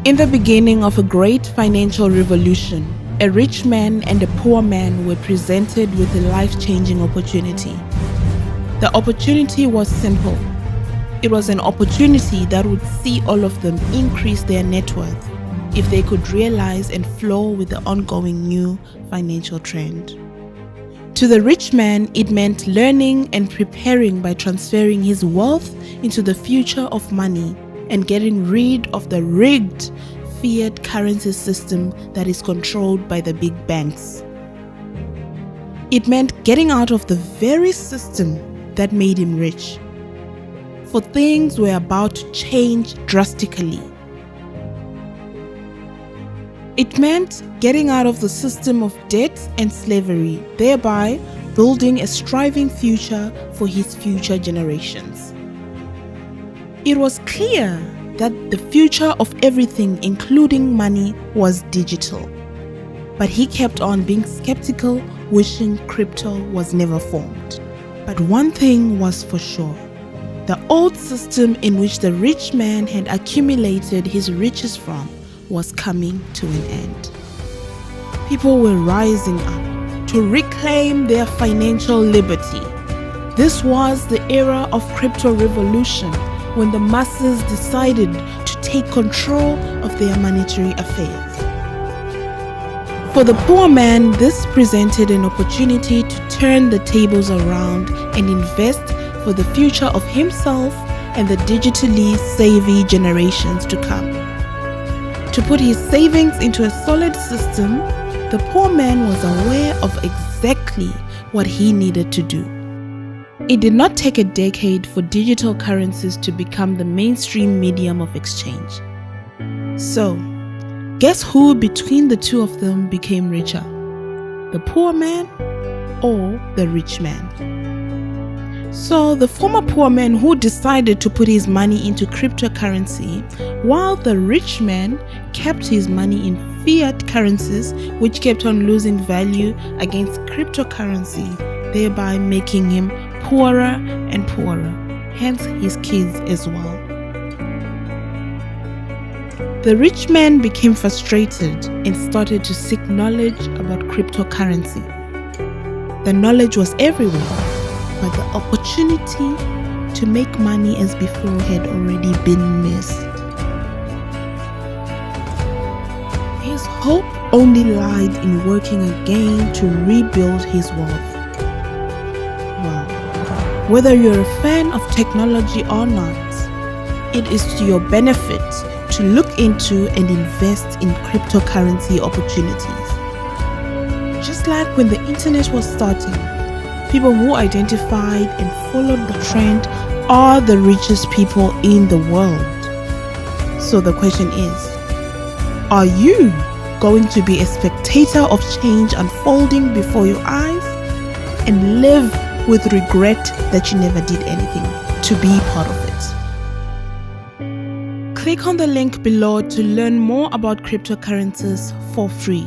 In the beginning of a great financial revolution, a rich man and a poor man were presented with a life-changing opportunity. The opportunity was simple. It was an opportunity that would see all of them increase their net worth if they could realize and flow with the ongoing new financial trend. To the rich man, it meant learning and preparing by transferring his wealth into the future of money and getting rid of the rigged fiat currency system that is controlled by the big banks. It meant getting out of the very system that made him rich. For things were about to change drastically. It meant getting out of the system of debt and slavery, thereby building a striving future for his future generations. It was clear that the future of everything, including money, was digital. But he kept on being skeptical, wishing crypto was never formed. But one thing was for sure. The old system in which the rich man had accumulated his riches from was coming to an end. People were rising up to reclaim their financial liberty. This was the era of crypto revolution, when the masses decided to take control of their monetary affairs. For the poor man, this presented an opportunity to turn the tables around and invest for the future of himself and the digitally savvy generations to come. To put his savings into a solid system, the poor man was aware of exactly what he needed to do. It did not take a decade for digital currencies to become the mainstream medium of exchange. So, guess who between the two of them became richer? The poor man or the rich man? So, the former poor man who decided to put his money into cryptocurrency, while the rich man kept his money in fiat currencies, which kept on losing value against cryptocurrency, thereby making him poorer and poorer, hence his kids as well. The rich man became frustrated and started to seek knowledge about cryptocurrency. The knowledge was everywhere, but the opportunity to make money as before had already been missed. His hope only lied in working again to rebuild his wealth. Whether you're a fan of technology or not, it is to your benefit to look into and invest in cryptocurrency opportunities. Just like when the internet was starting, people who identified and followed the trend are the richest people in the world. So the question is, are you going to be a spectator of change unfolding before your eyes and live with regret that you never did anything to be part of it? Click on the link below to learn more about cryptocurrencies for free.